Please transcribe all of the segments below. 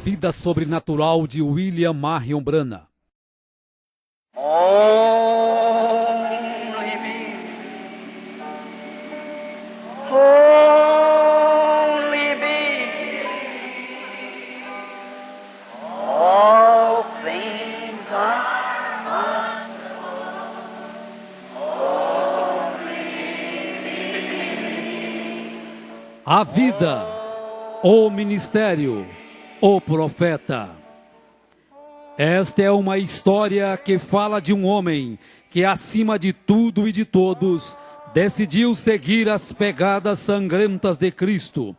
vida sobrenatural de William Marion Branham. A vida, o ministério, o profeta. Esta é uma história que fala de um homem que, acima de tudo e de todos, decidiu seguir as pegadas sangrentas de Cristo,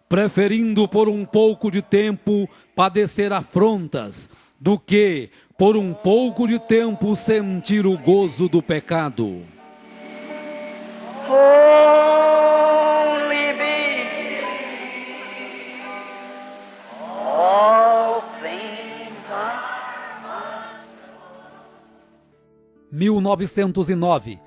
preferindo por um pouco de tempo padecer afrontas, do que, por um pouco de tempo, sentir o gozo do pecado. Holy be all things are 1909.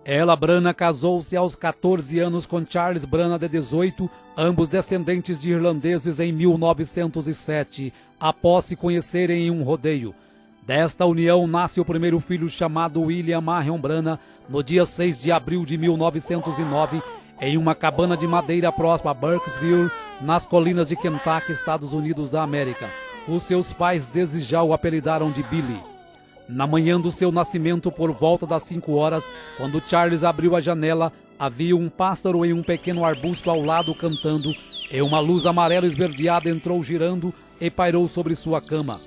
Ella Branham casou-se aos 14 anos com Charles Branham, de 18, ambos descendentes de irlandeses, em 1907, após se conhecerem em um rodeio. Desta união nasce o primeiro filho, chamado William Marion Branham, no dia 6 de abril de 1909, em uma cabana de madeira próxima a Burkesville, nas colinas de Kentucky, Estados Unidos da América. Os seus pais desde já o apelidaram de Billy. Na manhã do seu nascimento, por volta das 5 horas, quando Charles abriu a janela, havia um pássaro em um pequeno arbusto ao lado cantando, e uma luz amarela esverdeada entrou girando e pairou sobre sua cama.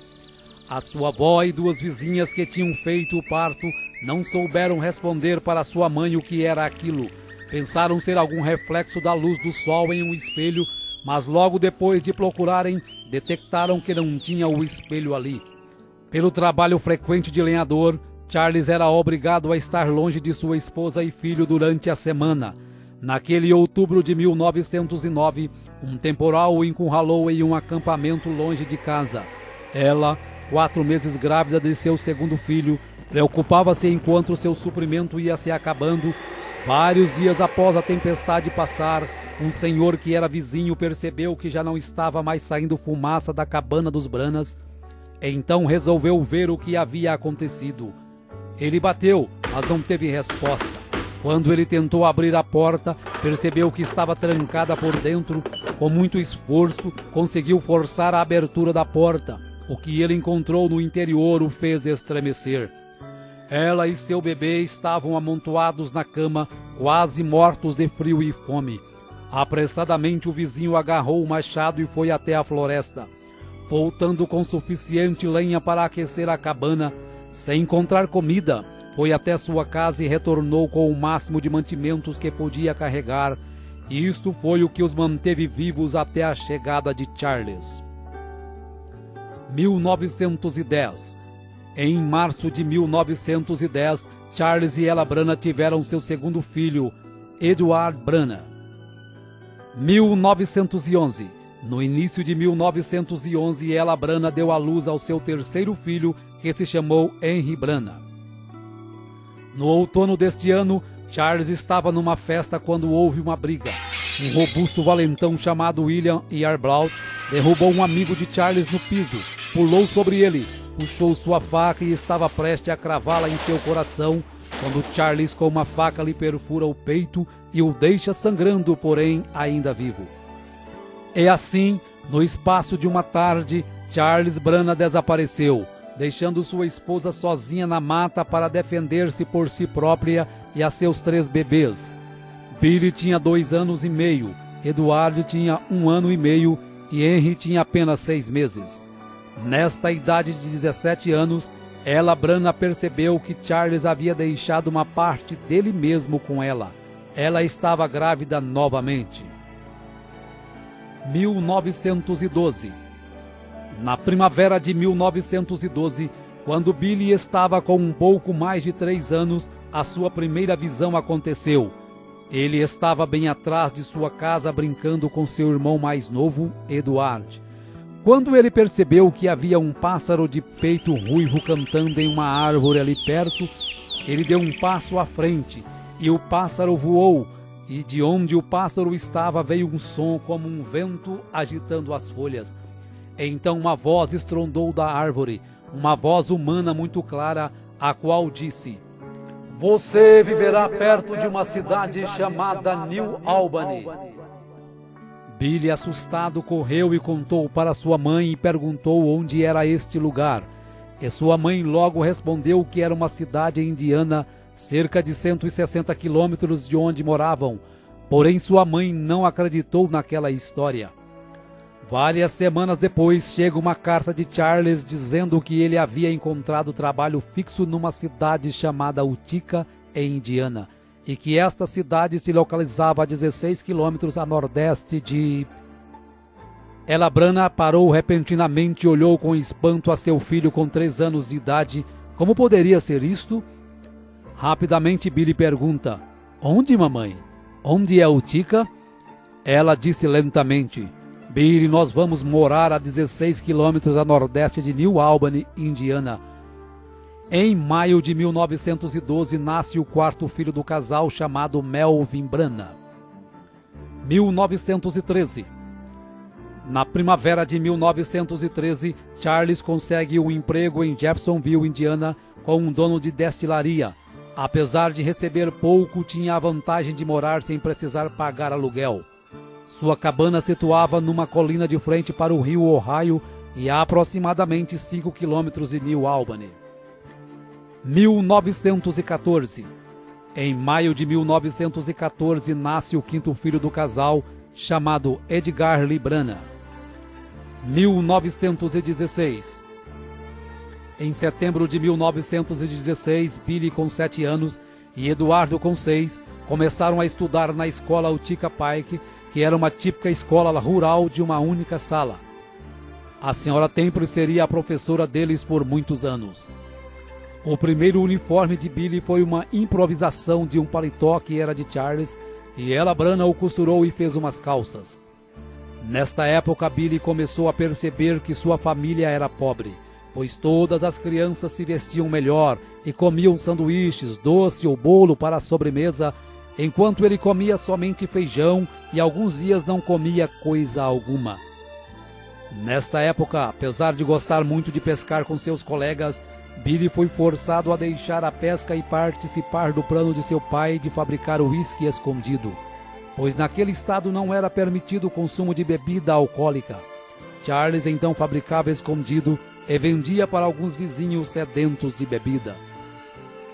A sua avó e duas vizinhas que tinham feito o parto não souberam responder para sua mãe o que era aquilo. Pensaram ser algum reflexo da luz do sol em um espelho, mas logo depois de procurarem, detectaram que não tinha o espelho ali. Pelo trabalho frequente de lenhador, Charles era obrigado a estar longe de sua esposa e filho durante a semana. Naquele outubro de 1909, um temporal o encurralou em um acampamento longe de casa. Ela, 4 meses grávida de seu segundo filho, preocupava-se enquanto seu suprimento ia se acabando. Vários dias após a tempestade passar, um senhor que era vizinho percebeu que já não estava mais saindo fumaça da cabana dos Branhams. Então resolveu ver o que havia acontecido. Ele bateu, mas não teve resposta. Quando ele tentou abrir a porta, percebeu que estava trancada por dentro. Com muito esforço, conseguiu forçar a abertura da porta. O que ele encontrou no interior o fez estremecer. Ela e seu bebê estavam amontoados na cama, quase mortos de frio e fome. Apressadamente o vizinho agarrou o machado e foi até a floresta. Voltando com suficiente lenha para aquecer a cabana, sem encontrar comida, foi até sua casa e retornou com o máximo de mantimentos que podia carregar. E isto foi o que os manteve vivos até a chegada de Charles. 1910. Em março de 1910, Charles e Ella Branham tiveram seu segundo filho, Edward Branham. 1911. No início de 1911, Ella Branham deu à luz ao seu terceiro filho, que se chamou Henry Branham. No outono deste ano, Charles estava numa festa quando houve uma briga. Um robusto valentão chamado William Yarbrough derrubou um amigo de Charles no piso, pulou sobre ele, puxou sua faca e estava prestes a cravá-la em seu coração, quando Charles com uma faca lhe perfura o peito e o deixa sangrando, porém ainda vivo. E assim, no espaço de uma tarde, Charles Branham desapareceu, deixando sua esposa sozinha na mata para defender-se por si própria e a seus 3 bebês. Billy tinha 2 anos e meio, Edward tinha 1 ano e meio e Henry tinha apenas 6 meses. Nesta idade de 17 anos, Ella Branham percebeu que Charles havia deixado uma parte dele mesmo com ela. Ela estava grávida novamente. 1912. Na primavera de 1912, quando Billy estava com um pouco mais de 3 anos, a sua primeira visão aconteceu. Ele estava bem atrás de sua casa brincando com seu irmão mais novo, Edward. Quando ele percebeu que havia um pássaro de peito ruivo cantando em uma árvore ali perto, ele deu um passo à frente e o pássaro voou, e de onde o pássaro estava veio um som como um vento agitando as folhas. Então uma voz estrondou da árvore, uma voz humana muito clara, a qual disse: Você viverá perto de uma cidade chamada New Albany. Billy, assustado, correu e contou para sua mãe e perguntou onde era este lugar. E sua mãe logo respondeu que era uma cidade indiana, cerca de 160 quilômetros de onde moravam. Porém, sua mãe não acreditou naquela história. Várias semanas depois, chega uma carta de Charles dizendo que ele havia encontrado trabalho fixo numa cidade chamada Utica, em Indiana, e que esta cidade se localizava a 16 quilômetros a nordeste de... Ela Branagh parou repentinamente e olhou com espanto a seu filho com 3 anos de idade. Como poderia ser isto? Rapidamente Billy pergunta: Onde, mamãe? Onde é Utica? Ela disse lentamente: Billy, nós vamos morar a 16 quilômetros a nordeste de New Albany, Indiana. Em maio de 1912 nasce o 4º filho do casal, chamado Melvin Branagh. 1913. Na primavera de 1913, Charles consegue um emprego em Jeffersonville, Indiana, com um dono de destilaria. Apesar de receber pouco, tinha a vantagem de morar sem precisar pagar aluguel. Sua cabana situava numa colina de frente para o rio Ohio e a aproximadamente 5 quilômetros de New Albany. 1914. Em maio de 1914 nasce o 5º filho do casal, chamado Edgar Lee Branagh. 1916. Em setembro de 1916, Billy, com 7 anos, e Eduardo, com 6, começaram a estudar na escola Utica Pike, que era uma típica escola rural de uma única sala. A senhora Temple seria a professora deles por muitos anos. O primeiro uniforme de Billy foi uma improvisação de um paletó que era de Charles, e Ella Branagh o costurou e fez umas calças. Nesta época, Billy começou a perceber que sua família era pobre, pois todas as crianças se vestiam melhor e comiam sanduíches, doce ou bolo para a sobremesa, enquanto ele comia somente feijão e alguns dias não comia coisa alguma. Nesta época, apesar de gostar muito de pescar com seus colegas, Billy foi forçado a deixar a pesca e participar do plano de seu pai de fabricar uísque escondido, pois naquele estado não era permitido o consumo de bebida alcoólica. Charles então fabricava escondido e vendia para alguns vizinhos sedentos de bebida.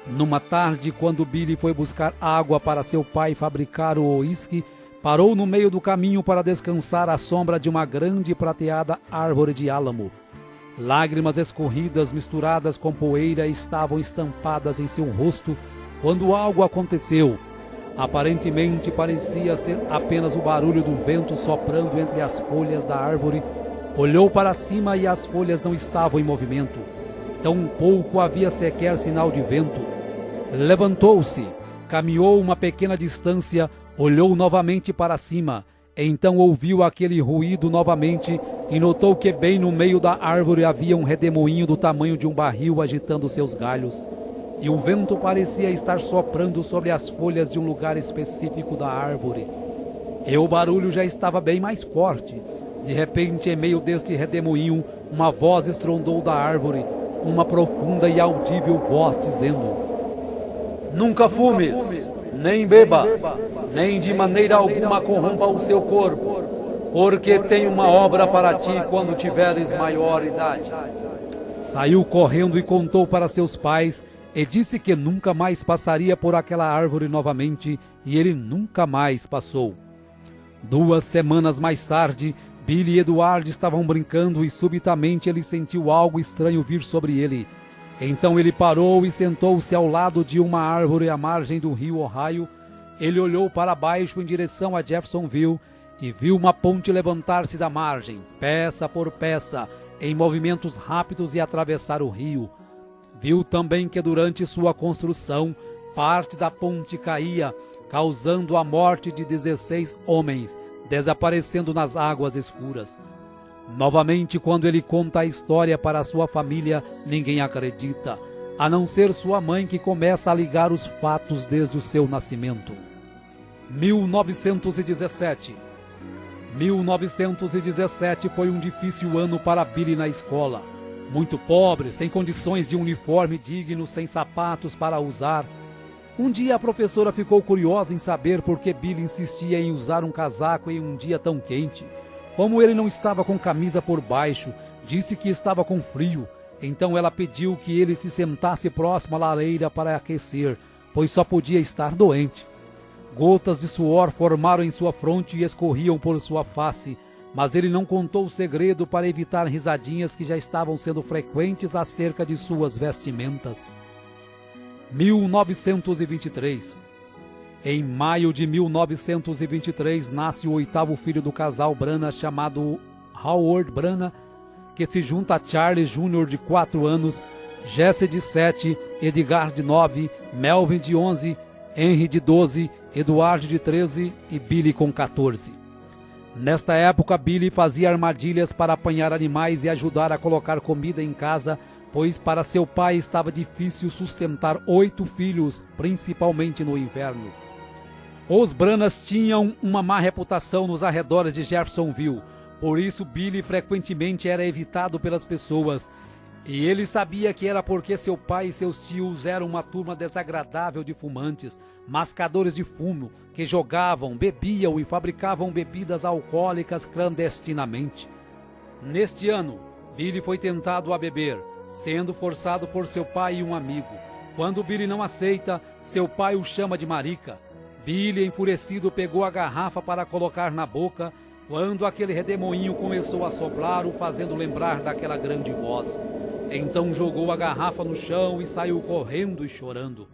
Numa tarde, quando Billy foi buscar água para seu pai fabricar o uísque, parou no meio do caminho para descansar à sombra de uma grande e prateada árvore de álamo. Lágrimas escorridas misturadas com poeira estavam estampadas em seu rosto quando algo aconteceu. Aparentemente parecia ser apenas o barulho do vento soprando entre as folhas da árvore. Olhou para cima e as folhas não estavam em movimento. Tampouco havia sequer sinal de vento. Levantou-se, caminhou uma pequena distância, olhou novamente para cima. Então ouviu aquele ruído novamente e notou que bem no meio da árvore havia um redemoinho do tamanho de um barril agitando seus galhos. E o vento parecia estar soprando sobre as folhas de um lugar específico da árvore. E o barulho já estava bem mais forte. De repente, em meio deste redemoinho, uma voz estrondou da árvore, uma profunda e audível voz dizendo: Nunca fumes, nem bebas, nem de maneira alguma corrompa o seu corpo, porque tem uma obra para ti quando tiveres maior idade. Saiu correndo e contou para seus pais, e disse que nunca mais passaria por aquela árvore novamente, e ele nunca mais passou. 2 semanas mais tarde, Billy e Eduardo estavam brincando e subitamente ele sentiu algo estranho vir sobre ele. Então ele parou e sentou-se ao lado de uma árvore à margem do rio Ohio. Ele olhou para baixo em direção a Jeffersonville e viu uma ponte levantar-se da margem, peça por peça, em movimentos rápidos e atravessar o rio. Viu também que durante sua construção, parte da ponte caía, causando a morte de 16 homens, desaparecendo nas águas escuras. Novamente, quando ele conta a história para sua família, ninguém acredita, a não ser sua mãe, que começa a ligar os fatos desde o seu nascimento. 1917. 1917 foi um difícil ano para Billy na escola. Muito pobre, sem condições de uniforme digno, sem sapatos para usar. Um dia a professora ficou curiosa em saber por que Billy insistia em usar um casaco em um dia tão quente. Como ele não estava com camisa por baixo, disse que estava com frio. Então ela pediu que ele se sentasse próximo à lareira para aquecer, pois só podia estar doente. Gotas de suor formaram em sua fronte e escorriam por sua face, mas ele não contou o segredo para evitar risadinhas que já estavam sendo frequentes acerca de suas vestimentas. 1923. Em maio de 1923 nasce o oitavo filho do casal Brana, chamado Howard Brana, que se junta a Charles Jr. de 4 anos, Jesse de 7, Edgar de 9, Melvin de 11, Henry de 12, Eduardo de 13 e Billy com 14. Nesta época, Billy fazia armadilhas para apanhar animais e ajudar a colocar comida em casa, pois para seu pai estava difícil sustentar 8 filhos, principalmente no inverno. Os Branas tinham uma má reputação nos arredores de Jeffersonville, por isso Billy frequentemente era evitado pelas pessoas. E ele sabia que era porque seu pai e seus tios eram uma turma desagradável de fumantes, mascadores de fumo, que jogavam, bebiam e fabricavam bebidas alcoólicas clandestinamente. Neste ano, Billy foi tentado a beber, sendo forçado por seu pai e um amigo. Quando Billy não aceita, seu pai o chama de marica. Billy, enfurecido, pegou a garrafa para colocar na boca, quando aquele redemoinho começou a soprar, o fazendo lembrar daquela grande voz. Então jogou a garrafa no chão e saiu correndo e chorando.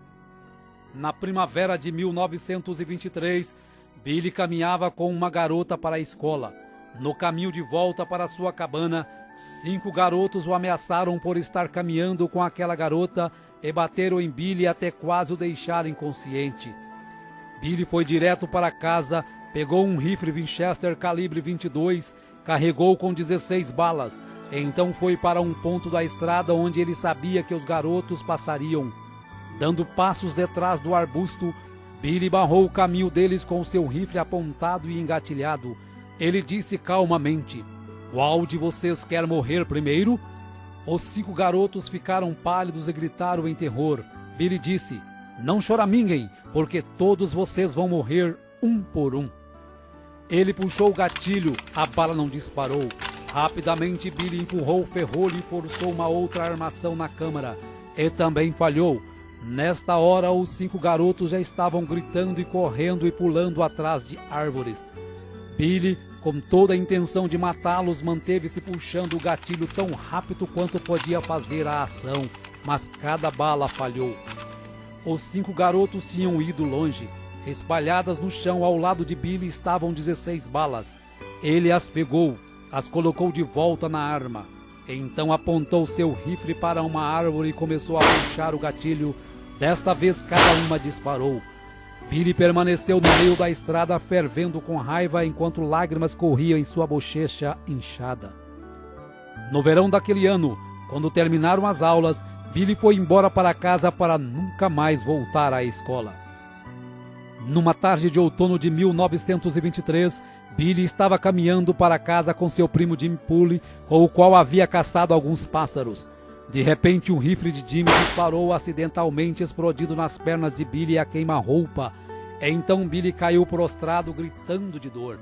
Na primavera de 1923, Billy caminhava com uma garota para a escola. No caminho de volta para sua cabana, 5 garotos o ameaçaram por estar caminhando com aquela garota e bateram em Billy até quase o deixar inconsciente. Billy foi direto para casa, pegou um rifle Winchester calibre 22, carregou com 16 balas. Então foi para um ponto da estrada onde ele sabia que os garotos passariam. Dando passos detrás do arbusto, Billy barrou o caminho deles com seu rifle apontado e engatilhado. Ele disse calmamente: "Qual de vocês quer morrer primeiro?" Os 5 garotos ficaram pálidos e gritaram em terror. Billy disse: "Não choraminguem, porque todos vocês vão morrer um por um." Ele puxou o gatilho, a bala não disparou. Rapidamente Billy empurrou o ferrolho e forçou uma outra armação na câmara. E também falhou. Nesta hora, os 5 garotos já estavam gritando e correndo e pulando atrás de árvores. Billy, com toda a intenção de matá-los, manteve-se puxando o gatilho tão rápido quanto podia fazer a ação, mas cada bala falhou. Os 5 garotos tinham ido longe. Espalhadas no chão ao lado de Billy estavam 16 balas. Ele as pegou, as colocou de volta na arma. Então apontou seu rifle para uma árvore e começou a puxar o gatilho. Desta vez cada uma disparou. Billy permaneceu no meio da estrada fervendo com raiva enquanto lágrimas corriam em sua bochecha inchada. No verão daquele ano, quando terminaram as aulas, Billy foi embora para casa para nunca mais voltar à escola. Numa tarde de outono de 1923, Billy estava caminhando para casa com seu primo Jimmy Pulley, com o qual havia caçado alguns pássaros. De repente, um rifle de Jimmy disparou acidentalmente, explodindo nas pernas de Billy a queima-roupa. Então Billy caiu prostrado, gritando de dor.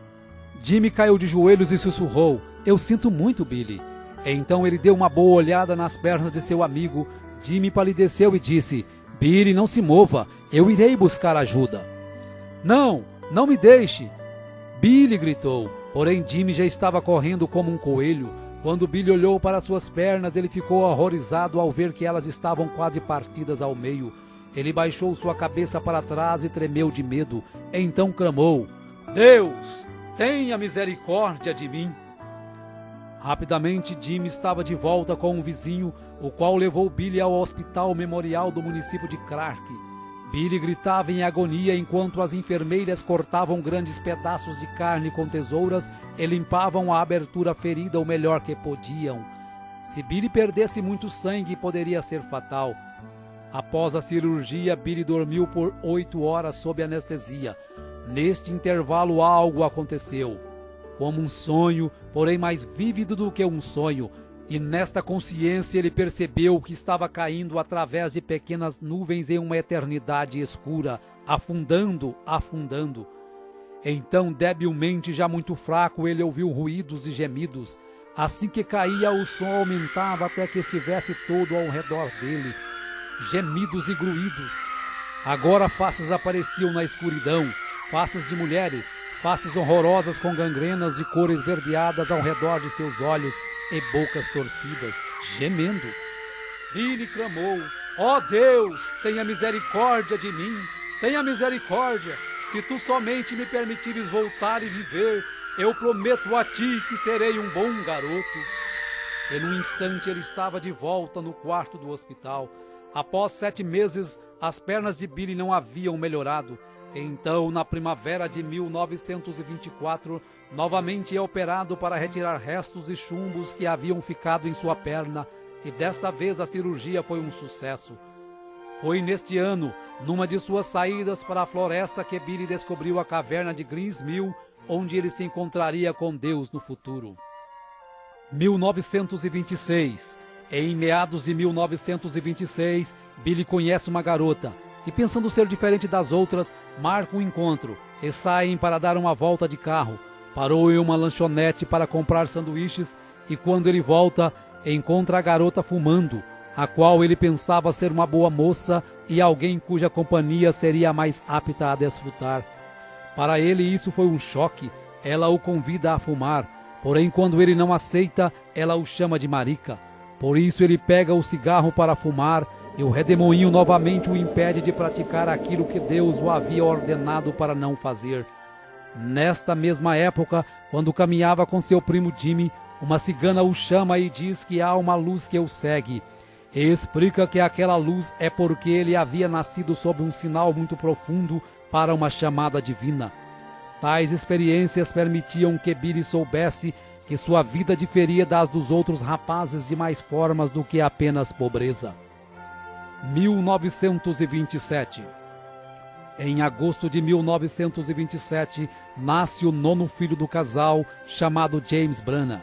Jimmy caiu de joelhos e sussurrou: "Eu sinto muito, Billy." Então ele deu uma boa olhada nas pernas de seu amigo. Jimmy palideceu e disse: "Billy, não se mova, eu irei buscar ajuda." "Não, não me deixe!" Billy gritou, porém Jimmy já estava correndo como um coelho. Quando Billy olhou para suas pernas, ele ficou horrorizado ao ver que elas estavam quase partidas ao meio. Ele baixou sua cabeça para trás e tremeu de medo. Então clamou: "Deus, tenha misericórdia de mim!" Rapidamente, Jimmy estava de volta com um vizinho, o qual levou Billy ao hospital memorial do município de Clark. Billy gritava em agonia enquanto as enfermeiras cortavam grandes pedaços de carne com tesouras e limpavam a abertura ferida o melhor que podiam. Se Billy perdesse muito sangue, poderia ser fatal. Após a cirurgia, Billy dormiu por 8 horas sob anestesia. Neste intervalo, algo aconteceu. como um sonho, porém mais vívido do que um sonho. E nesta consciência ele percebeu que estava caindo através de pequenas nuvens em uma eternidade escura, afundando, afundando. Então, debilmente, já muito fraco, ele ouviu ruídos e gemidos. Assim que caía, o som aumentava até que estivesse todo ao redor dele. Gemidos e gruídos. Agora faces apareciam na escuridão, faces de mulheres, faces horrorosas com gangrenas de cor esverdeadas ao redor de seus olhos e bocas torcidas, gemendo. Billy clamou: ó Deus, tenha misericórdia de mim, tenha misericórdia. Se tu somente me permitires voltar e viver, eu prometo a ti que serei um bom garoto. E num instante ele estava de volta no quarto do hospital. Após 7 meses, as pernas de Billy não haviam melhorado. Então, na primavera de 1924, novamente é operado para retirar restos e chumbos que haviam ficado em sua perna, e desta vez a cirurgia foi um sucesso. Foi neste ano, numa de suas saídas para a floresta, que Billy descobriu a caverna de Greens Mill, onde ele se encontraria com Deus no futuro. 1926. Em meados de 1926, Billy conhece uma garota e, pensando ser diferente das outras, marca um encontro e saem para dar uma volta de carro. Parou em uma lanchonete para comprar sanduíches e, quando ele volta, encontra a garota fumando, a qual ele pensava ser uma boa moça e alguém cuja companhia seria mais apta a desfrutar. Para ele isso foi um choque. Ela o convida a fumar, porém quando ele não aceita, ela o chama de marica. Por isso ele pega o cigarro para fumar e o redemoinho novamente o impede de praticar aquilo que Deus o havia ordenado para não fazer. Nesta mesma época, quando caminhava com seu primo Jimmy, uma cigana o chama e diz que há uma luz que o segue. E explica que aquela luz é porque ele havia nascido sob um sinal muito profundo para uma chamada divina. Tais experiências permitiam que Billy soubesse que sua vida diferia das dos outros rapazes de mais formas do que apenas pobreza. 1927. Em agosto de 1927, nasce o 9º filho do casal, chamado James Branagh.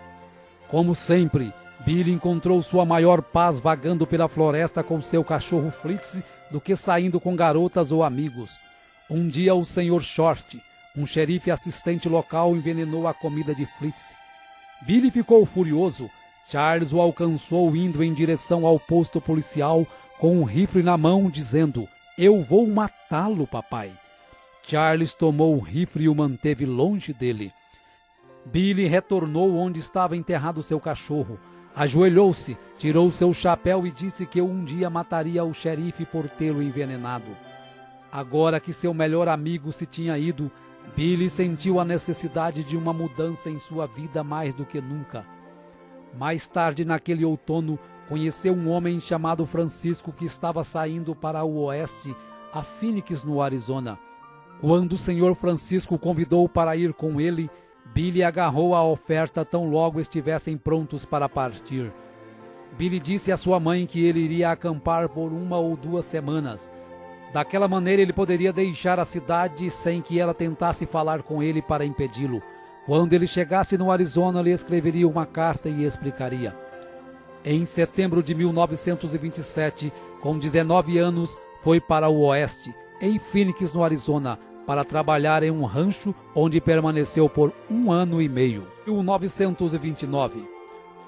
Como sempre, Billy encontrou sua maior paz vagando pela floresta com seu cachorro Fritz do que saindo com garotas ou amigos. Um dia o Sr. Short, um xerife assistente local, envenenou a comida de Fritz. Billy ficou furioso. Charles o alcançou indo em direção ao posto policial com um rifle na mão, dizendo: eu vou matá-lo, papai. Charles tomou o rifle e o manteve longe dele. Billy retornou onde estava enterrado seu cachorro. Ajoelhou-se, tirou seu chapéu e disse que um dia mataria o xerife por tê-lo envenenado. Agora que seu melhor amigo se tinha ido, Billy sentiu a necessidade de uma mudança em sua vida mais do que nunca. Mais tarde, naquele outono, conheceu um homem chamado Francisco que estava saindo para o oeste, a Phoenix, no Arizona. Quando o Sr. Francisco o convidou para ir com ele, Billy agarrou a oferta tão logo estivessem prontos para partir. Billy disse à sua mãe que ele iria acampar por 1 ou 2 semanas. Daquela maneira ele poderia deixar a cidade sem que ela tentasse falar com ele para impedi-lo. Quando ele chegasse no Arizona, lhe escreveria uma carta e explicaria. Em setembro de 1927, com 19 anos, foi para o oeste, em Phoenix, no Arizona, para trabalhar em um rancho onde permaneceu por 1 ano e meio. 1929.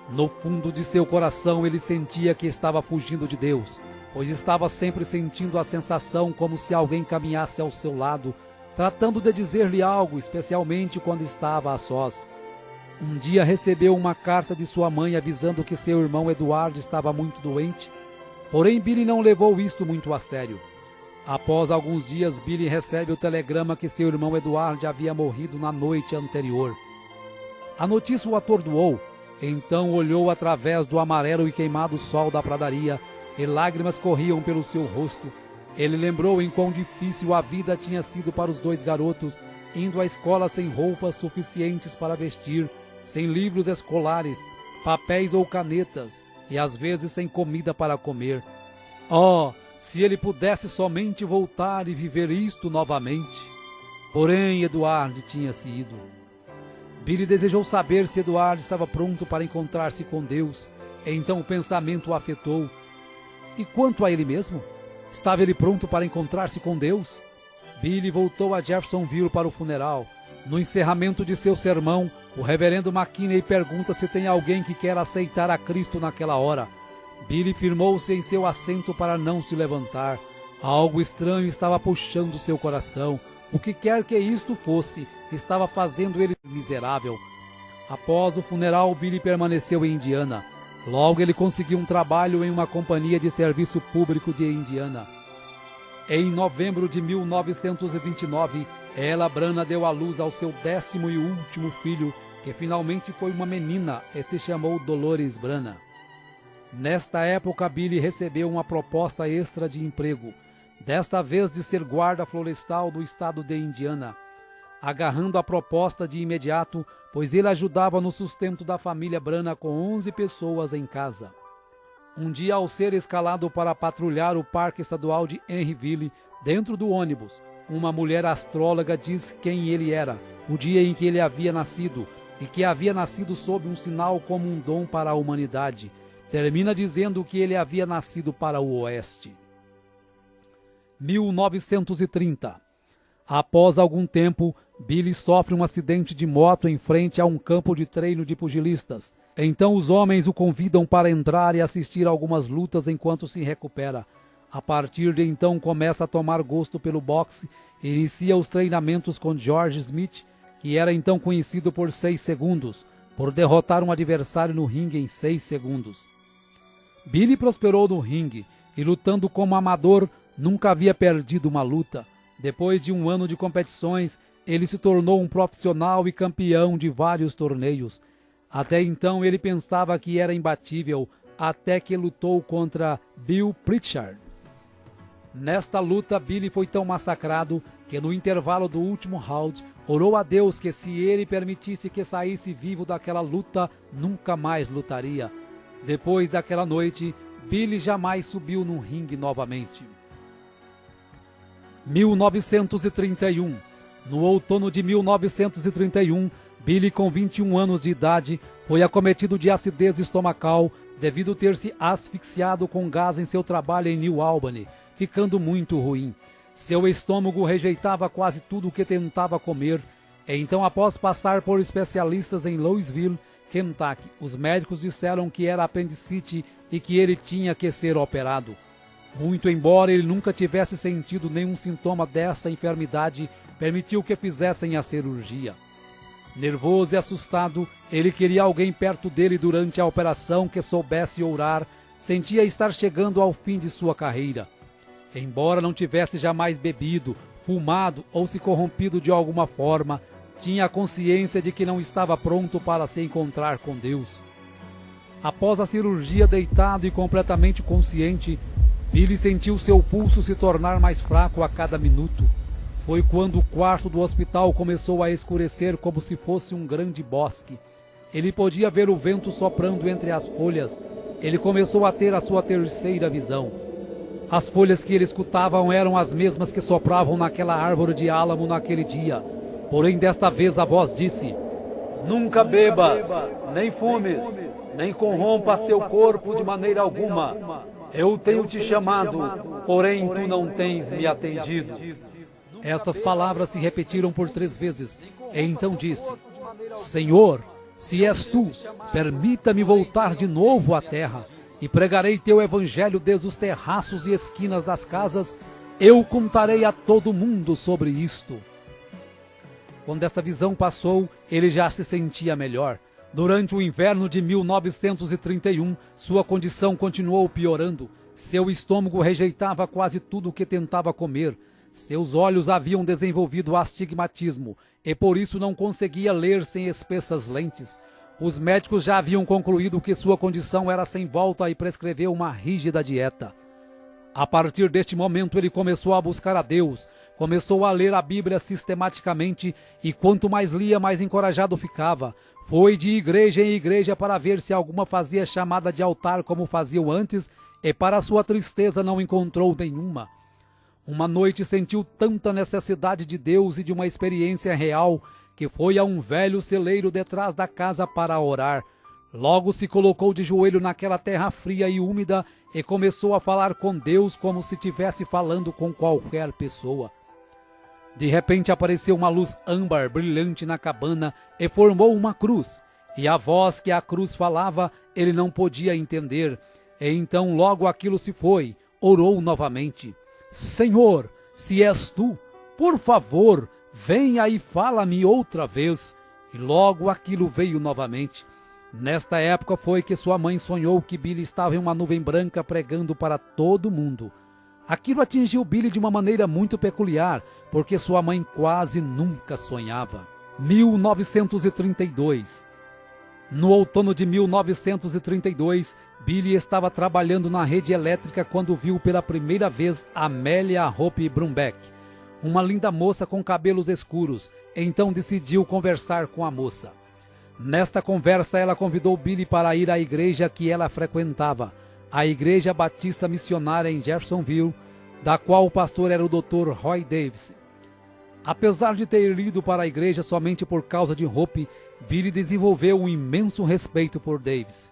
No fundo de seu coração ele sentia que estava fugindo de Deus, pois estava sempre sentindo a sensação como se alguém caminhasse ao seu lado, tratando de dizer-lhe algo, especialmente quando estava a sós. Um dia recebeu uma carta de sua mãe avisando que seu irmão Eduardo estava muito doente, porém Billy não levou isto muito a sério. Após alguns dias, Billy recebe o telegrama que seu irmão Eduardo havia morrido na noite anterior. A notícia o atordoou, então olhou através do amarelo e queimado sol da pradaria, e lágrimas corriam pelo seu rosto. Ele lembrou em quão difícil a vida tinha sido para os 2 garotos, indo à escola sem roupas suficientes para vestir, sem livros escolares, papéis ou canetas, e às vezes sem comida para comer. Oh, se ele pudesse somente voltar e viver isto novamente! Porém, Eduardo tinha se ido. Billy desejou saber se Eduardo estava pronto para encontrar-se com Deus. Então o pensamento o afetou. E quanto a ele mesmo? Estava ele pronto para encontrar-se com Deus? Billy voltou a Jeffersonville para o funeral. No encerramento de seu sermão, o reverendo McKinney pergunta se tem alguém que quer aceitar a Cristo naquela hora. Billy firmou-se em seu assento para não se levantar. Algo estranho estava puxando seu coração. O que quer que isto fosse, estava fazendo ele miserável. Após o funeral, Billy permaneceu em Indiana. Logo ele conseguiu um trabalho em uma companhia de serviço público de Indiana. Em novembro de 1929, Ella Branham deu à luz ao seu 10º e último filho, que finalmente foi uma menina e se chamou Dolores Branham. Nesta época, Billy recebeu uma proposta extra de emprego, desta vez de ser guarda florestal do estado de Indiana. Agarrando a proposta de imediato, pois ele ajudava no sustento da família Branham com 11 pessoas em casa. Um dia, ao ser escalado para patrulhar o Parque Estadual de Henryville, dentro do ônibus, uma mulher astróloga disse quem ele era, o dia em que ele havia nascido, e que havia nascido sob um sinal como um dom para a humanidade. Termina dizendo que ele havia nascido para o Oeste. 1930. Após algum tempo, Billy sofre um acidente de moto em frente a um campo de treino de pugilistas. Então os homens o convidam para entrar e assistir a algumas lutas enquanto se recupera. A partir de então começa a tomar gosto pelo boxe e inicia os treinamentos com George Smith, que era então conhecido por 6 segundos, por derrotar um adversário no ringue em 6 segundos. Billy prosperou no ringue e, lutando como amador, nunca havia perdido uma luta. Depois de um ano de competições, ele se tornou um profissional e campeão de vários torneios. Até então ele pensava que era imbatível, até que lutou contra Bill Pritchard. Nesta luta, Billy foi tão massacrado que no intervalo do último round, orou a Deus que se ele permitisse que saísse vivo daquela luta, nunca mais lutaria. Depois daquela noite, Billy jamais subiu no ringue novamente. 1931. No outono de 1931, Billy, com 21 anos de idade, foi acometido de acidez estomacal devido ter se asfixiado com gás em seu trabalho em New Albany, ficando muito ruim. Seu estômago rejeitava quase tudo o que tentava comer. Então, após passar por especialistas em Louisville, Kentucky, os médicos disseram que era apendicite e que ele tinha que ser operado. Muito embora ele nunca tivesse sentido nenhum sintoma dessa enfermidade, permitiu que fizessem a cirurgia. Nervoso e assustado, ele queria alguém perto dele durante a operação que soubesse orar, sentia estar chegando ao fim de sua carreira. Embora não tivesse jamais bebido, fumado ou se corrompido de alguma forma, tinha a consciência de que não estava pronto para se encontrar com Deus. Após a cirurgia, deitado e completamente consciente, Billy sentiu seu pulso se tornar mais fraco a cada minuto. Foi quando o quarto do hospital começou a escurecer como se fosse um grande bosque. Ele podia ver o vento soprando entre as folhas. Ele começou a ter a sua terceira visão. As folhas que ele escutava eram as mesmas que sopravam naquela árvore de álamo naquele dia. Porém, desta vez a voz disse: "Nunca bebas, nem fumes, nem corrompa seu corpo de maneira alguma. Eu tenho te chamado, porém tu não tens me atendido." Estas palavras se repetiram por 3 vezes. E então disse: "Senhor, se és tu, permita-me voltar de novo à terra, e pregarei teu evangelho desde os terraços e esquinas das casas. Eu contarei a todo mundo sobre isto." Quando esta visão passou, ele já se sentia melhor. Durante o inverno de 1931, sua condição continuou piorando. Seu estômago rejeitava quase tudo o que tentava comer. Seus olhos haviam desenvolvido astigmatismo e por isso não conseguia ler sem espessas lentes. Os médicos já haviam concluído que sua condição era sem volta e prescreveu uma rígida dieta. A partir deste momento ele começou a buscar a Deus, começou a ler a Bíblia sistematicamente e quanto mais lia, mais encorajado ficava. Foi de igreja em igreja para ver se alguma fazia chamada de altar como faziam antes e para sua tristeza não encontrou nenhuma. Uma noite sentiu tanta necessidade de Deus e de uma experiência real que foi a um velho celeiro detrás da casa para orar. Logo se colocou de joelho naquela terra fria e úmida e começou a falar com Deus como se estivesse falando com qualquer pessoa. De repente apareceu uma luz âmbar brilhante na cabana e formou uma cruz. E a voz que a cruz falava ele não podia entender. E então logo aquilo se foi. Orou novamente. Senhor, se és tu, por favor, venha e fala-me outra vez. E logo aquilo veio novamente. Nesta época foi que sua mãe sonhou que Billy estava em uma nuvem branca pregando para todo mundo. Aquilo atingiu Billy de uma maneira muito peculiar, porque sua mãe quase nunca sonhava. 1932. No outono de 1932, Billy estava trabalhando na rede elétrica quando viu pela primeira vez Amelia Hope Brumbeck, uma linda moça com cabelos escuros. Então decidiu conversar com a moça. Nesta conversa, ela convidou Billy para ir à igreja que ela frequentava, a Igreja Batista Missionária em Jeffersonville, da qual o pastor era o Dr. Roy Davis. Apesar de ter ido para a igreja somente por causa de Hope, Billy desenvolveu um imenso respeito por Davis.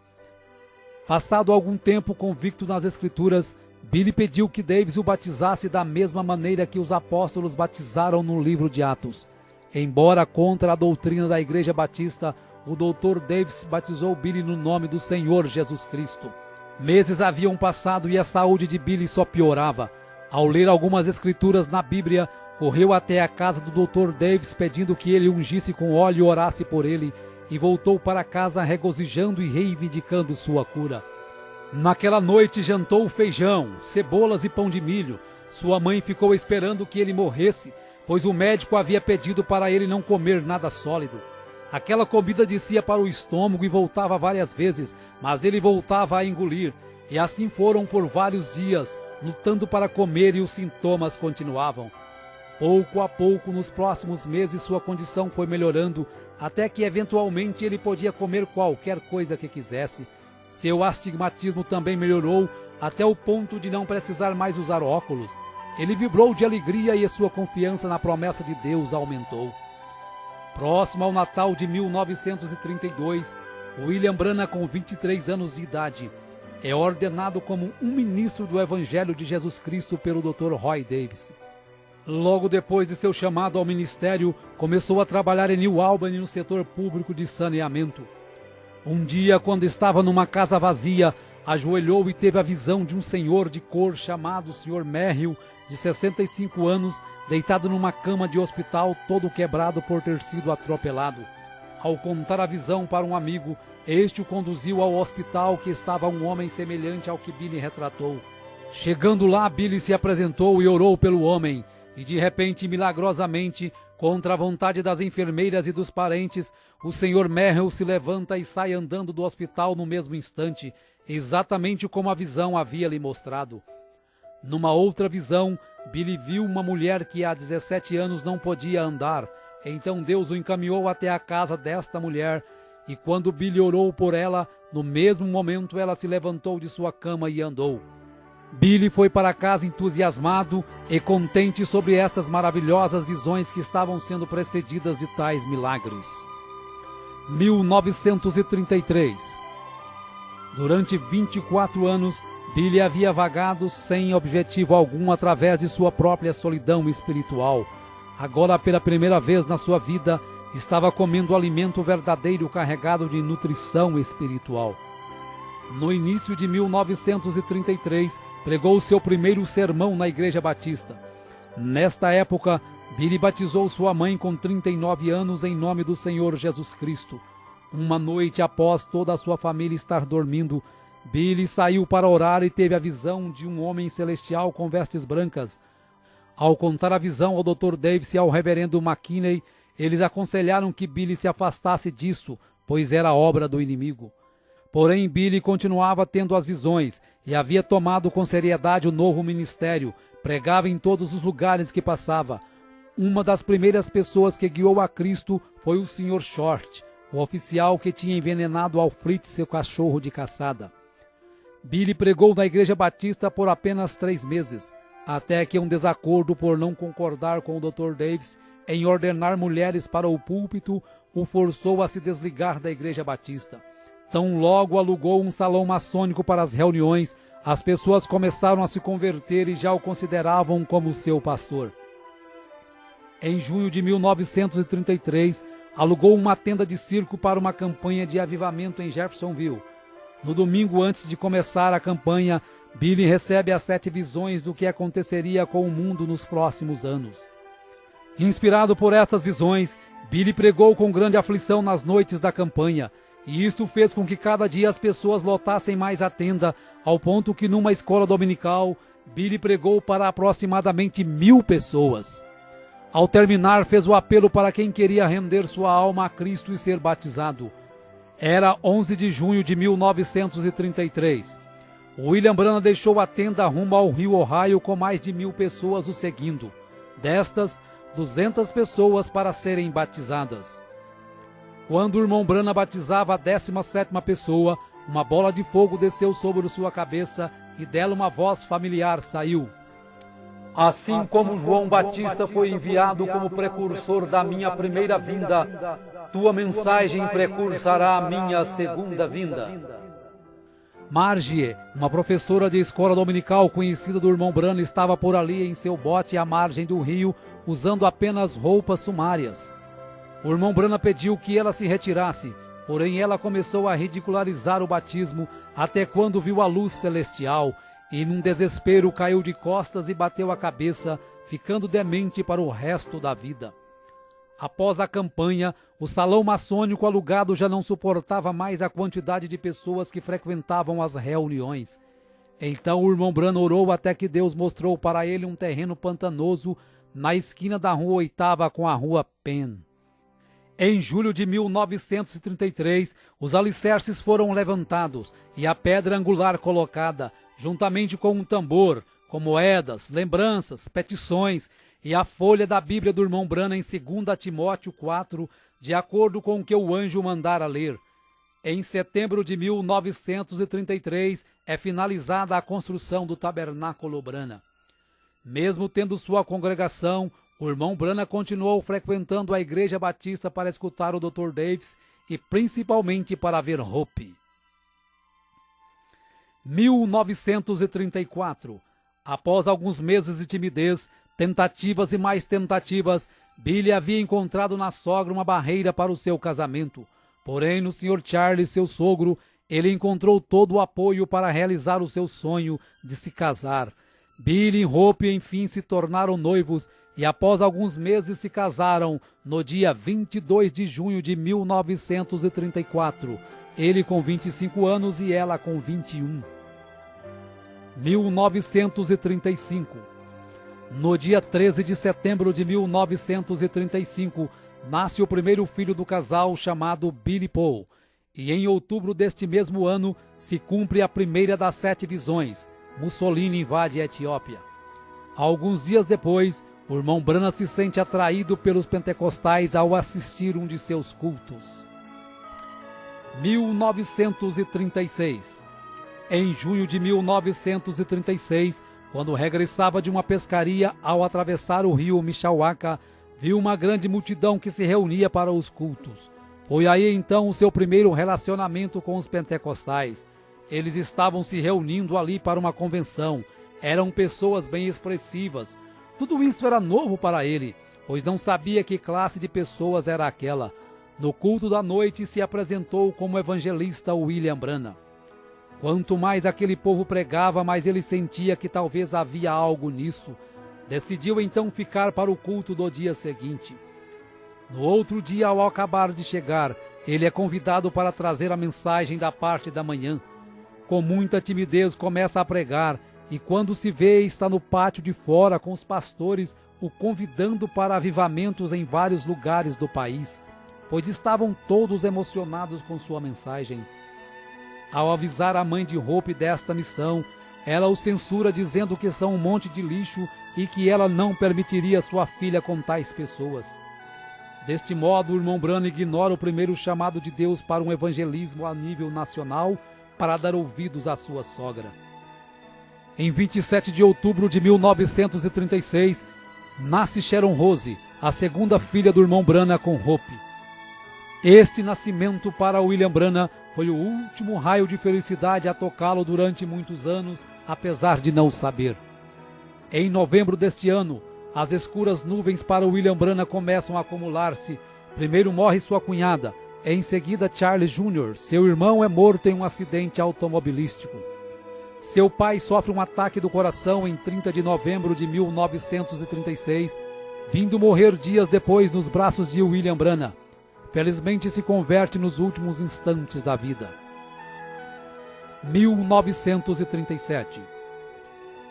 Passado algum tempo convicto nas Escrituras, Billy pediu que Davis o batizasse da mesma maneira que os apóstolos batizaram no livro de Atos. Embora contra a doutrina da Igreja Batista, o Dr. Davis batizou Billy no nome do Senhor Jesus Cristo. Meses haviam passado e a saúde de Billy só piorava. Ao ler algumas escrituras na Bíblia, correu até a casa do Dr. Davis pedindo que ele ungisse com óleo e orasse por ele, e voltou para casa regozijando e reivindicando sua cura. Naquela noite jantou feijão, cebolas e pão de milho. Sua mãe ficou esperando que ele morresse, pois o médico havia pedido para ele não comer nada sólido. Aquela comida descia para o estômago e voltava várias vezes, mas ele voltava a engolir. E assim foram por vários dias, lutando para comer, e os sintomas continuavam. Pouco a pouco, nos próximos meses, sua condição foi melhorando, até que eventualmente ele podia comer qualquer coisa que quisesse. Seu astigmatismo também melhorou, até o ponto de não precisar mais usar óculos. Ele vibrou de alegria e sua confiança na promessa de Deus aumentou. Próximo ao Natal de 1932, William Branham, com 23 anos de idade, é ordenado como um ministro do Evangelho de Jesus Cristo pelo Dr. Roy Davis. Logo depois de seu chamado ao ministério, começou a trabalhar em New Albany no setor público de saneamento. Um dia, quando estava numa casa vazia, ajoelhou e teve a visão de um senhor de cor chamado Sr. Merrill, de 65 anos, deitado numa cama de hospital, todo quebrado por ter sido atropelado. Ao contar a visão para um amigo, este o conduziu ao hospital, que estava um homem semelhante ao que Billy retratou. Chegando lá, Billy se apresentou e orou pelo homem, e de repente, milagrosamente, contra a vontade das enfermeiras e dos parentes, o Sr. Merrill se levanta e sai andando do hospital no mesmo instante, exatamente como a visão havia lhe mostrado. Numa outra visão, Billy viu uma mulher que há 17 anos não podia andar. Então Deus o encaminhou até a casa desta mulher, e quando Billy orou por ela, no mesmo momento ela se levantou de sua cama e andou. Billy foi para casa entusiasmado e contente sobre estas maravilhosas visões que estavam sendo precedidas de tais milagres. 1933. Durante 24 anos, Billy havia vagado sem objetivo algum através de sua própria solidão espiritual. Agora, pela primeira vez na sua vida, estava comendo alimento verdadeiro carregado de nutrição espiritual. No início de 1933, pregou seu primeiro sermão na Igreja Batista. Nesta época, Billy batizou sua mãe com 39 anos em nome do Senhor Jesus Cristo. Uma noite após toda a sua família estar dormindo, Billy saiu para orar e teve a visão de um homem celestial com vestes brancas. Ao contar a visão ao Dr. Davis e ao reverendo McKinney, eles aconselharam que Billy se afastasse disso, pois era obra do inimigo. Porém, Billy continuava tendo as visões e havia tomado com seriedade o novo ministério, pregava em todos os lugares que passava. Uma das primeiras pessoas que guiou a Cristo foi o Sr. Short, o oficial que tinha envenenado ao Fritz, seu cachorro de caçada. Billy pregou na Igreja Batista por apenas 3 meses, até que um desacordo por não concordar com o Dr. Davis em ordenar mulheres para o púlpito, o forçou a se desligar da Igreja Batista. Tão logo alugou um salão maçônico para as reuniões, as pessoas começaram a se converter e já o consideravam como seu pastor. Em junho de 1933, alugou uma tenda de circo para uma campanha de avivamento em Jeffersonville. No domingo antes de começar a campanha, Billy recebe as 7 visões do que aconteceria com o mundo nos próximos anos. Inspirado por estas visões, Billy pregou com grande aflição nas noites da campanha, e isto fez com que cada dia as pessoas lotassem mais a tenda, ao ponto que numa escola dominical, Billy pregou para aproximadamente 1000 pessoas. Ao terminar, fez o apelo para quem queria render sua alma a Cristo e ser batizado. Era 11 de junho de 1933. William Branham deixou a tenda rumo ao rio Ohio com mais de 1000 pessoas o seguindo. Destas, 200 pessoas para serem batizadas. Quando o irmão Branham batizava a 17ª pessoa, uma bola de fogo desceu sobre sua cabeça e dela uma voz familiar saiu. Assim como João Batista foi enviado como precursor da minha primeira vinda, tua mensagem precursará a minha segunda vinda. Margie, uma professora de escola dominical conhecida do irmão Branham, estava por ali em seu bote à margem do rio, usando apenas roupas sumárias. O irmão Branham pediu que ela se retirasse, porém ela começou a ridicularizar o batismo até quando viu a luz celestial e, num desespero, caiu de costas e bateu a cabeça, ficando demente para o resto da vida. Após a campanha, o salão maçônico alugado já não suportava mais a quantidade de pessoas que frequentavam as reuniões. Então o irmão Branham orou até que Deus mostrou para ele um terreno pantanoso na esquina da rua 8ª com a rua Penn. Em julho de 1933, os alicerces foram levantados e a pedra angular colocada, juntamente com um tambor, com moedas, lembranças, petições e a folha da Bíblia do irmão Branham em 2 Timóteo 4, de acordo com o que o anjo mandara ler. Em setembro de 1933, é finalizada a construção do tabernáculo Branham. Mesmo tendo sua congregação, o irmão Branham continuou frequentando a Igreja Batista para escutar o Dr. Davis e principalmente para ver Hope. 1934. Após alguns meses de timidez, tentativas e mais tentativas, Billy havia encontrado na sogra uma barreira para o seu casamento. Porém, no Sr. Charles, seu sogro, ele encontrou todo o apoio para realizar o seu sonho de se casar. Billy e Hope, enfim, se tornaram noivos e após alguns meses se casaram no dia 22 de junho de 1934, ele com 25 anos e ela com 21. 1935. No dia 13 de setembro de 1935, nasce o primeiro filho do casal chamado Billy Paul, e em outubro deste mesmo ano se cumpre a primeira das 7 visões. Mussolini invade a Etiópia. Alguns dias depois, o irmão Branham se sente atraído pelos pentecostais ao assistir um de seus cultos. 1936. Em junho de 1936, quando regressava de uma pescaria, ao atravessar o rio Mishawaka, viu uma grande multidão que se reunia para os cultos. Foi aí então o seu primeiro relacionamento com os pentecostais. Eles estavam se reunindo ali para uma convenção. Eram pessoas bem expressivas. Tudo isso era novo para ele, pois não sabia que classe de pessoas era aquela. No culto da noite se apresentou como evangelista William Branham. Quanto mais aquele povo pregava, mais ele sentia que talvez havia algo nisso. Decidiu então ficar para o culto do dia seguinte. No outro dia, ao acabar de chegar, ele é convidado para trazer a mensagem da parte da manhã. Com muita timidez começa a pregar, e quando se vê está no pátio de fora com os pastores o convidando para avivamentos em vários lugares do país, pois estavam todos emocionados com sua mensagem. Ao avisar a mãe de Hope desta missão, ela o censura dizendo que são um monte de lixo e que ela não permitiria sua filha com tais pessoas. Deste modo, o irmão Branham ignora o primeiro chamado de Deus para um evangelismo a nível nacional para dar ouvidos à sua sogra. Em 27 de outubro de 1936, nasce Sharon Rose, a segunda filha do irmão Branham com Hope. Este nascimento para William Branham foi o último raio de felicidade a tocá-lo durante muitos anos, apesar de não saber. Em novembro deste ano, as escuras nuvens para William Branham começam a acumular-se. Primeiro morre sua cunhada, em seguida Charles Jr., seu irmão é morto em um acidente automobilístico. Seu pai sofre um ataque do coração em 30 de novembro de 1936, vindo morrer dias depois nos braços de William Branham. Felizmente se converte nos últimos instantes da vida. 1937.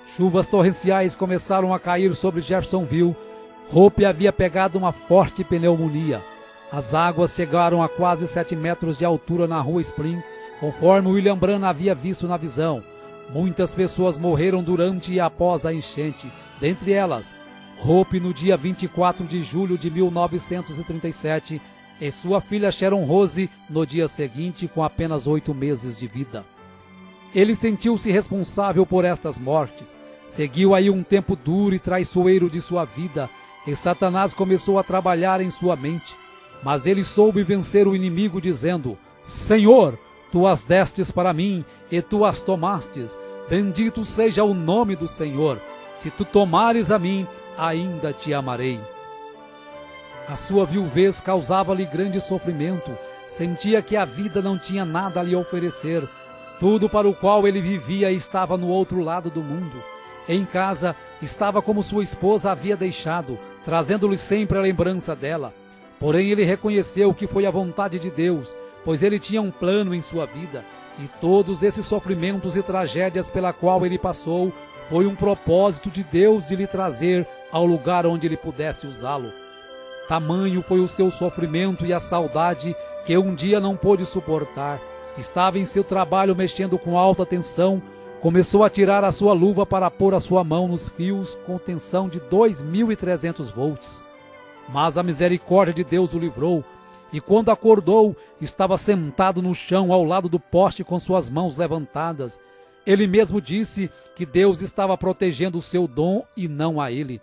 Chuvas torrenciais começaram a cair sobre Jeffersonville. Hope havia pegado uma forte pneumonia. As águas chegaram a quase 7 metros de altura na rua Spring, conforme William Branham havia visto na visão. Muitas pessoas morreram durante e após a enchente, dentre elas Hope no dia 24 de julho de 1937 e sua filha Sharon Rose no dia seguinte com apenas 8 meses de vida. Ele sentiu-se responsável por estas mortes. Seguiu aí um tempo duro e traiçoeiro de sua vida, e Satanás começou a trabalhar em sua mente. Mas ele soube vencer o inimigo dizendo: Senhor, tu as destes para mim, e tu as tomastes. Bendito seja o nome do Senhor. Se tu tomares a mim, ainda te amarei. A sua viuvez causava-lhe grande sofrimento. Sentia que a vida não tinha nada a lhe oferecer. Tudo para o qual ele vivia estava no outro lado do mundo. Em casa, estava como sua esposa havia deixado, trazendo-lhe sempre a lembrança dela. Porém, ele reconheceu que foi a vontade de Deus, pois ele tinha um plano em sua vida, e todos esses sofrimentos e tragédias pela qual ele passou, foi um propósito de Deus de lhe trazer ao lugar onde ele pudesse usá-lo. Tamanho foi o seu sofrimento e a saudade que um dia não pôde suportar. Estava em seu trabalho mexendo com alta tensão, começou a tirar a sua luva para pôr a sua mão nos fios com tensão de 2.300 volts. Mas a misericórdia de Deus o livrou, e quando acordou, estava sentado no chão ao lado do poste com suas mãos levantadas. Ele mesmo disse que Deus estava protegendo o seu dom e não a ele.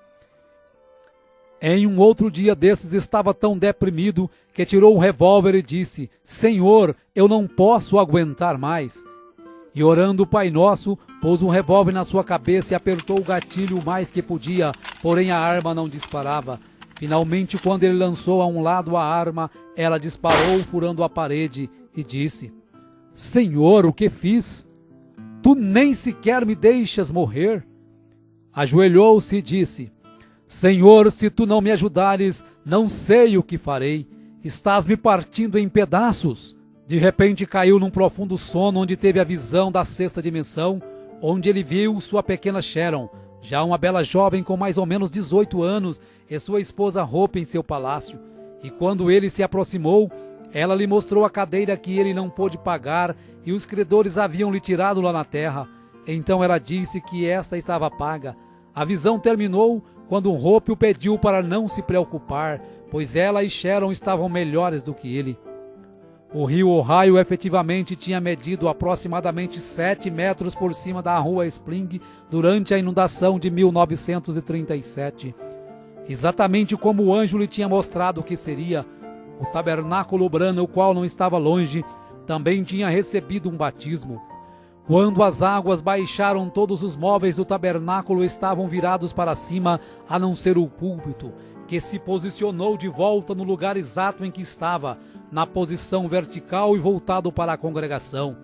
Em um outro dia desses estava tão deprimido que tirou um revólver e disse: Senhor, eu não posso aguentar mais. E orando o Pai Nosso, pôs um revólver na sua cabeça e apertou o gatilho o mais que podia, porém a arma não disparava. Finalmente, quando ele lançou a um lado a arma, ela disparou furando a parede e disse: Senhor, o que fiz? Tu nem sequer me deixas morrer? Ajoelhou-se e disse: Senhor, se tu não me ajudares, não sei o que farei. Estás me partindo em pedaços. De repente caiu num profundo sono onde teve a visão da sexta dimensão, onde ele viu sua pequena Sharon, já uma bela jovem com mais ou menos 18 anos, e sua esposa Hope em seu palácio. E quando ele se aproximou, ela lhe mostrou a cadeira que ele não pôde pagar e os credores haviam lhe tirado lá na terra. Então ela disse que esta estava paga. A visão terminou quando Hope o pediu para não se preocupar, pois ela e Sharon estavam melhores do que ele. O rio Ohio efetivamente tinha medido aproximadamente 7 metros por cima da rua Spring durante a inundação de 1937. Exatamente como o anjo lhe tinha mostrado que seria, o tabernáculo Branham, o qual não estava longe, também tinha recebido um batismo. Quando as águas baixaram, todos os móveis do tabernáculo estavam virados para cima, a não ser o púlpito, que se posicionou de volta no lugar exato em que estava, na posição vertical e voltado para a congregação.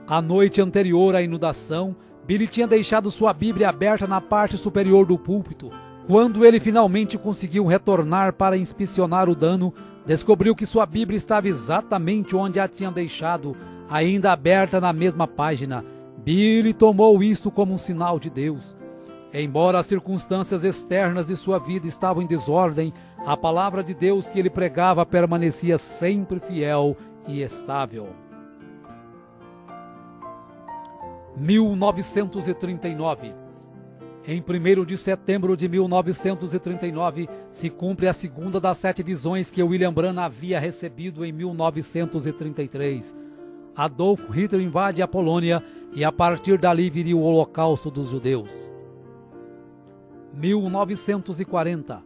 A noite anterior à inundação, Billy tinha deixado sua Bíblia aberta na parte superior do púlpito. Quando ele finalmente conseguiu retornar para inspecionar o dano, descobriu que sua Bíblia estava exatamente onde a tinha deixado, ainda aberta na mesma página. Billy tomou isto como um sinal de Deus. Embora as circunstâncias externas de sua vida estavam em desordem, a palavra de Deus que ele pregava permanecia sempre fiel e estável. 1939. Em 1º de setembro de 1939, se cumpre a segunda das 7 visões que William Branham havia recebido em 1933. Adolf Hitler invade a Polônia e a partir dali viria o Holocausto dos Judeus. 1940.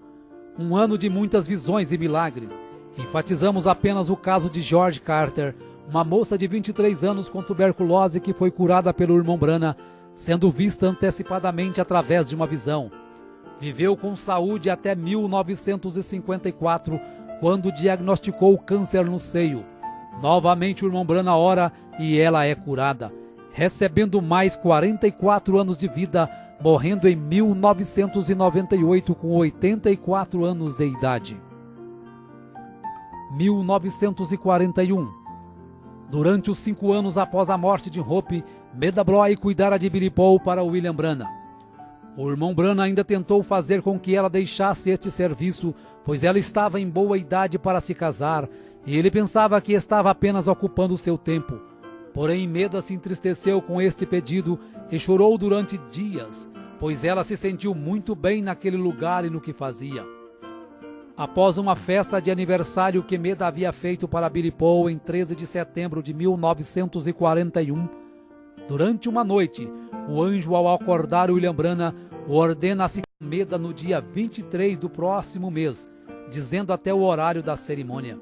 Um ano de muitas visões e milagres. Enfatizamos apenas o caso de George Carter, uma moça de 23 anos com tuberculose que foi curada pelo irmão Branham, sendo vista antecipadamente através de uma visão. Viveu com saúde até 1954, quando diagnosticou câncer no seio. Novamente o irmão Branham ora e ela é curada, recebendo mais 44 anos de vida, morrendo em 1998 com 84 anos de idade. 1941. Durante os 5 anos após a morte de Hope, Meda Bloy cuidara de Billy Paul para William Branham. O irmão Branham ainda tentou fazer com que ela deixasse este serviço, pois ela estava em boa idade para se casar, e ele pensava que estava apenas ocupando seu tempo. Porém, Meda se entristeceu com este pedido e chorou durante dias, pois ela se sentiu muito bem naquele lugar e no que fazia. Após uma festa de aniversário que Meda havia feito para Billy Paul em 13 de setembro de 1941, durante uma noite, o anjo, ao acordar William Branham, o ordena a se casar com Meda no dia 23 do próximo mês, dizendo até o horário da cerimônia.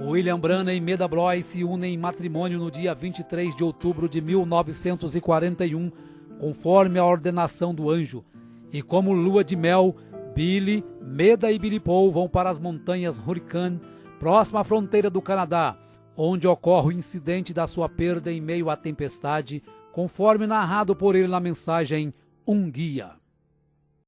William Branham e Meda Bloy se unem em matrimônio no dia 23 de outubro de 1941, conforme a ordenação do anjo. E como lua de mel, Billy, Meda e Billy Paul vão para as montanhas Hurricane, próxima à fronteira do Canadá, onde ocorre o incidente da sua perda em meio à tempestade, conforme narrado por ele na mensagem Um Guia.